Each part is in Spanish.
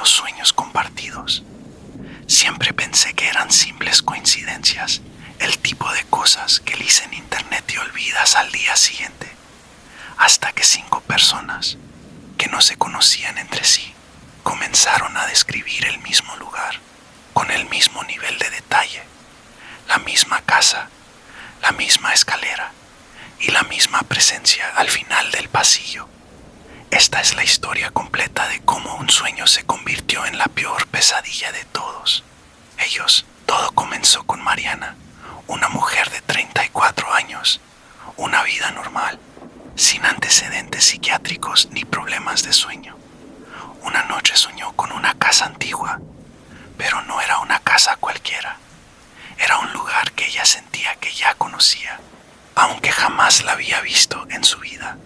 los sueños compartidos. Siempre pensé que eran simples coincidencias, el tipo de cosas que lees en internet y olvidas al día siguiente, hasta que 5 personas, que no se conocían entre sí, comenzaron a describir el mismo lugar, con el mismo nivel de detalle, la misma casa, la misma escalera y la misma presencia al final del pasillo. Esta es la historia completa de cómo un sueño se convirtió en la peor pesadilla de todos. Todo comenzó con Mariana, una mujer de 34 años, una vida normal, sin antecedentes psiquiátricos ni problemas de sueño. Una noche soñó con una casa antigua, pero no era una casa cualquiera. Era un lugar que ella sentía que ya conocía, aunque jamás la había visto en su vida.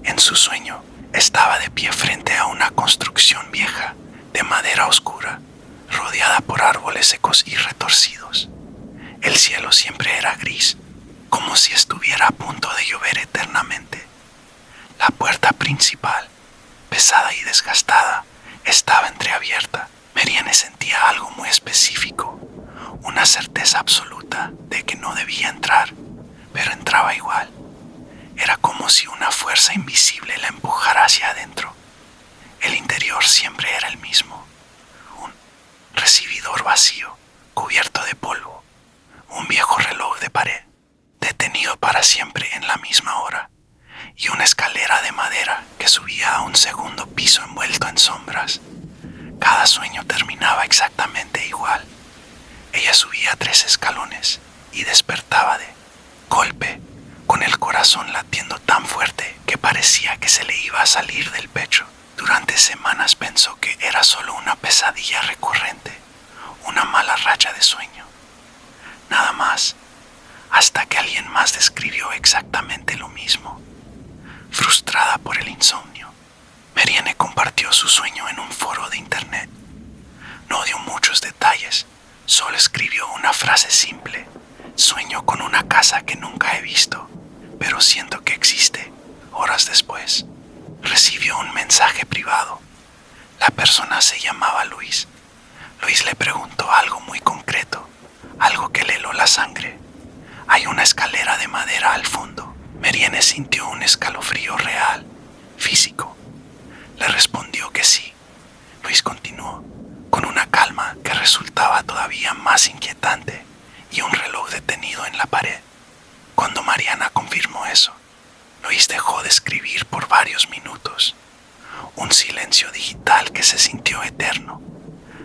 En su sueño, estaba de pie frente a una construcción vieja, de madera oscura, rodeada por árboles secos y retorcidos. El cielo siempre era gris, como si estuviera a punto de llover eternamente. La puerta principal, pesada y desgastada, estaba entreabierta. Mariana sentía algo muy específico, una certeza absoluta de que no debía entrar, pero entraba igual. Era como si una fuerza invisible la empujara hacia adentro. El interior siempre era el mismo. Un recibidor vacío, cubierto de polvo. Un viejo reloj de pared, detenido para siempre en la misma hora. Y una escalera de madera que subía a un segundo piso envuelto en sombras. Cada sueño terminaba exactamente igual. Ella subía 3 escalones y despertaba de golpe, con el corazón latiendo tan fuerte que parecía que se le iba a salir del pecho. Durante semanas pensó que era solo una pesadilla recurrente, una mala racha de sueño. Nada más, hasta que alguien más describió exactamente lo mismo. Frustrada por el insomnio, Mariana compartió su sueño en un foro de internet. No dio muchos detalles, solo escribió una frase simple: sueño con una casa que nunca he visto, pero siento que existe. Horas después, recibió un mensaje privado. La persona se llamaba Luis. Luis le preguntó algo muy concreto, algo que le heló la sangre. Hay una escalera de madera al fondo. Mariana sintió un escalofrío real, físico. Le respondió que sí. Luis continuó, con una calma que resultaba todavía más inquietante, y un reloj detenido en la pared. Cuando Mariana confirmó eso, Luis dejó de escribir por varios minutos. Un silencio digital que se sintió eterno.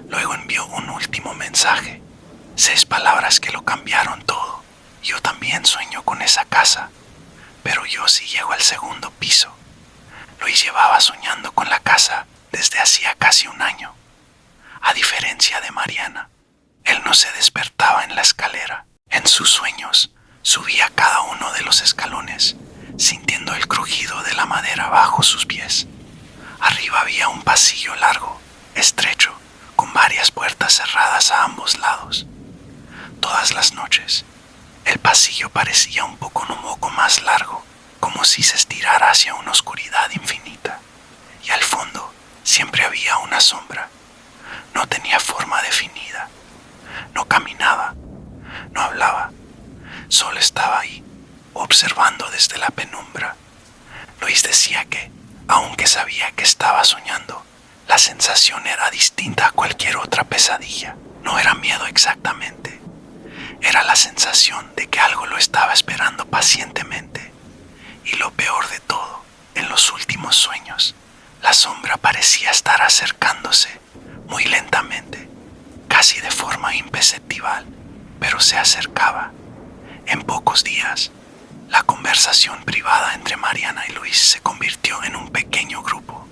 Luego envió un último mensaje. 6 palabras que lo cambiaron todo. Yo también sueño con esa casa, pero yo sí llego al segundo piso. Luis llevaba soñando con la casa desde hacía casi un año. A diferencia de Mariana, él no se despertaba en la escalera. En sus sueños, subía cada uno de los escalones, sintiendo el crujido de la madera bajo sus pies. Arriba había un pasillo largo, estrecho, con varias puertas cerradas a ambos lados. Todas las noches, el pasillo parecía un poco más largo, como si se estirara hacia una oscuridad infinita. Y al fondo siempre había una sombra. No tenía forma definida. No caminaba, no hablaba. Solo estaba ahí, observando desde la penumbra. Luis decía que, aunque sabía que estaba soñando, la sensación era distinta a cualquier otra pesadilla. No era miedo exactamente. Era la sensación de que algo lo estaba esperando pacientemente. Y lo peor de todo, en los últimos sueños, la sombra parecía estar acercándose muy lentamente, casi de forma imperceptible, pero se acercaba. En pocos días, la conversación privada entre Mariana y Luis se convirtió en un pequeño grupo.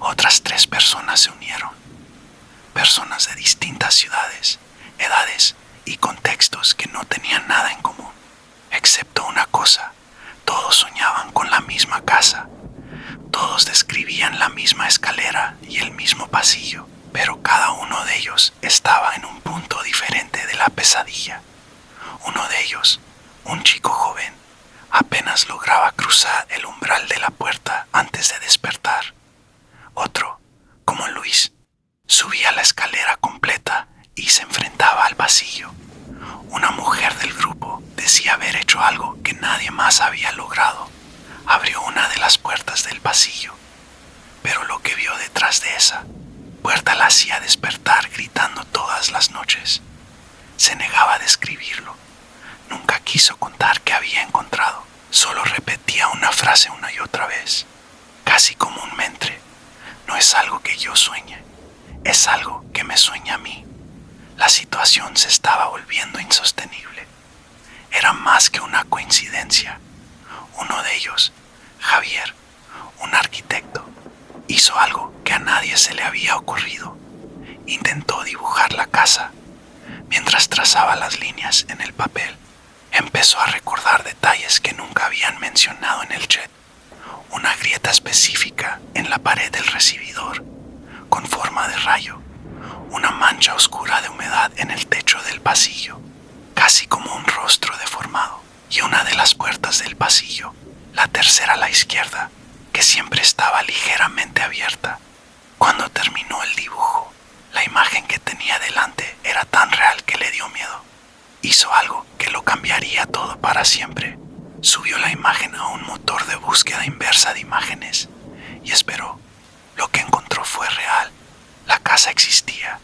Otras 3 personas se unieron. Personas de distintas ciudades, edades y contextos que no tenían nada en común, excepto una cosa: todos soñaban con la misma casa. Todos describían la misma escalera y el mismo pasillo, pero cada uno de ellos estaba en un punto diferente de la pesadilla. Uno de ellos, un chico joven, apenas lograba cruzar el umbral de la puerta antes de despertar. Otro, como Luis, Subía la escalera completa y se enfrentaba al pasillo. Una mujer del grupo decía haber hecho algo que nadie más había logrado. Abrió una de las puertas del pasillo, pero lo que vio detrás de esa puerta la hacía despertar gritando todas las noches. Se negaba a describirlo. Nunca quiso contar qué había encontrado. Solo repetía una frase una y otra vez, casi como un mentre. No es algo que yo sueñe, es algo que me sueña a mí. La situación se estaba volviendo insostenible. Era más que una coincidencia. Uno de ellos, Javier, un arquitecto, hizo algo que a nadie se le había ocurrido. Intentó dibujar la casa. Mientras trazaba las líneas en el papel, empezó a recordar detalles que nunca habían mencionado en el chat. Una grieta específica en la pared del recibidor, con forma de rayo. Una mancha oscura de humedad en el techo del pasillo, casi como un rostro deformado. Y una de las puertas del pasillo, la tercera a la izquierda, que siempre estaba ligeramente abierta. Cuando terminó el dibujo, la imagen que tenía delante era tan real que le dio miedo. Hizo algo que lo cambiaría todo para siempre. Subió la imagen a un motor de búsqueda inversa de imágenes y esperó. Lo que encontró fue real. La casa existía.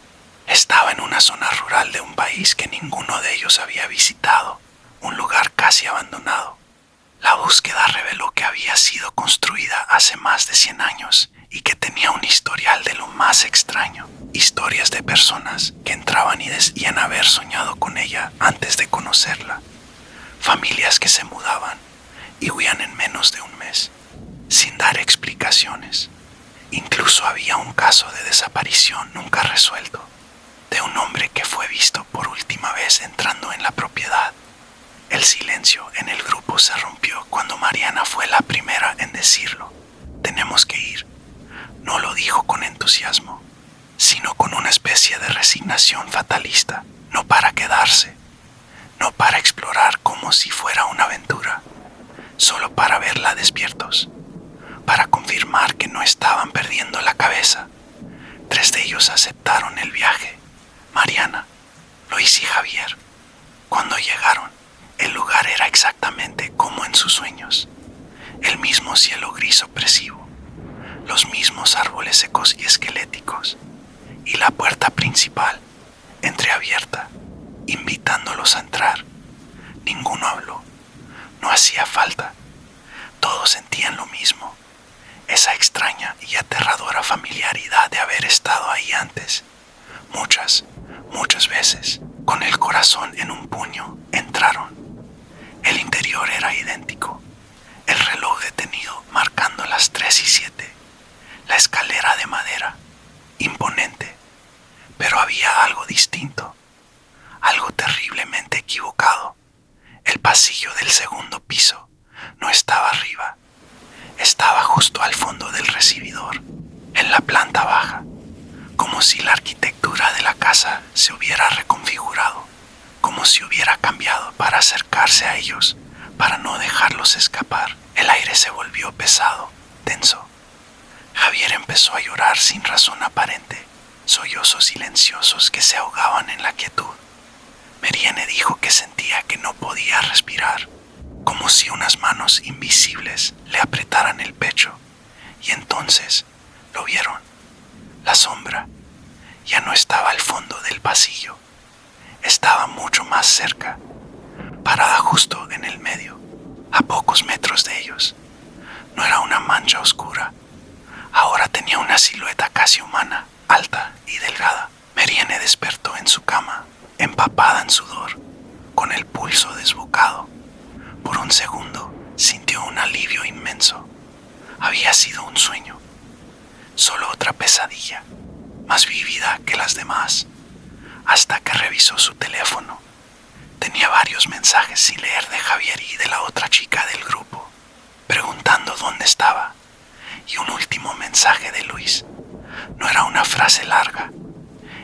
Estaba en una zona rural de un país que ninguno de ellos había visitado, un lugar casi abandonado. La búsqueda reveló que había sido construida hace más de 100 años y que tenía un historial de lo más extraño. Historias de personas que entraban y decían haber soñado con ella antes de conocerla. Familias que se mudaban y huían en menos de un mes, sin dar explicaciones. Incluso había un caso de desaparición nunca resuelto, de un hombre que fue visto por última vez entrando en la propiedad. El silencio en el grupo se rompió cuando Mariana fue la primera en decirlo. Tenemos que ir. No lo dijo con entusiasmo, sino con una especie de resignación fatalista. No para quedarse, no para explorar como si fuera una aventura, solo para verla despiertos, para confirmar que no estaban perdiendo la cabeza. 3 de ellos aceptaron el viaje: Mariana, Luis y Javier. Cuando llegaron, el lugar era exactamente como en sus sueños. El mismo cielo gris opresivo, los mismos árboles secos y esqueléticos, y la puerta principal entreabierta, invitándolos a entrar. Ninguno habló. No hacía falta. Todos sentían lo mismo. Esa extraña y aterradora familiaridad de haber estado ahí antes. Muchas veces, con el corazón en un puño, entraron. El interior era idéntico. El reloj detenido marcando las 3:07. La escalera de madera, imponente. Pero había algo distinto, algo terriblemente equivocado. El pasillo del segundo piso no estaba arriba, estaba justo al fondo del recibidor, en la planta baja, como si la arquitectura de la casa se hubiera reconfigurado, como si hubiera cambiado para acercarse a ellos, para no dejarlos escapar. El aire se volvió pesado, tenso. Javier empezó a llorar sin razón aparente, sollozos silenciosos que se ahogaban en la quietud. Mariana dijo que sentía que no podía respirar, como si unas manos invisibles le apretaran el pecho. Y entonces lo vieron. La sombra ya no estaba al fondo del pasillo, estaba mucho más cerca, parada justo en el medio, a pocos metros de ellos. No era una mancha oscura, ahora tenía una silueta casi humana, alta y delgada. Mariana despertó en su cama, empapada en sudor, con el pulso desbocado. Por un segundo sintió un alivio inmenso. Había sido un sueño, solo otra pesadilla, más vívida que las demás, hasta que revisó su teléfono. Tenía varios mensajes sin leer de Javier y de la otra chica del grupo, preguntando dónde estaba, y un último mensaje de Luis. No era una frase larga,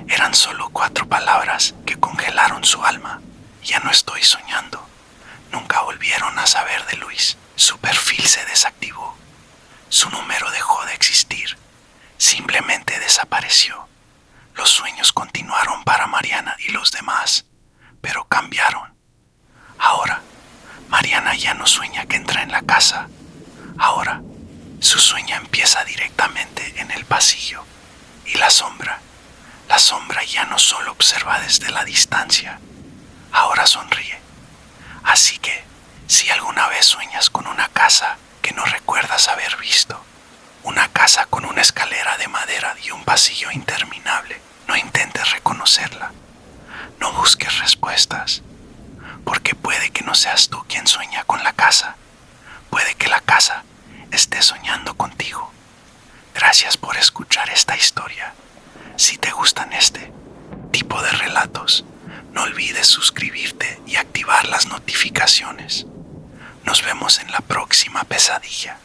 eran solo 4 palabras que congelaron su alma. Ya no estoy soñando. Nunca volvieron a saber de Luis. Su perfil se desactivó. Su número dejó de existir. Simplemente desapareció. Los sueños continuaron para Mariana y los demás, pero cambiaron. Ahora, Mariana ya no sueña que entra en la casa. Ahora, su sueño empieza directamente en el pasillo. Y la sombra ya no solo observa desde la distancia, ahora sonríe. Así que, si alguna vez sueñas con una casa que no recuerdas haber visto, una casa con una escalera de madera y un pasillo interminable, no intentes reconocerla. No busques respuestas, porque puede que no seas tú quien sueña con la casa. Puede que la casa esté soñando contigo. Gracias por escuchar esta historia. Si te gustan este tipo de relatos, no olvides suscribirte y activar las notificaciones. Nos vemos en la próxima pesadilla.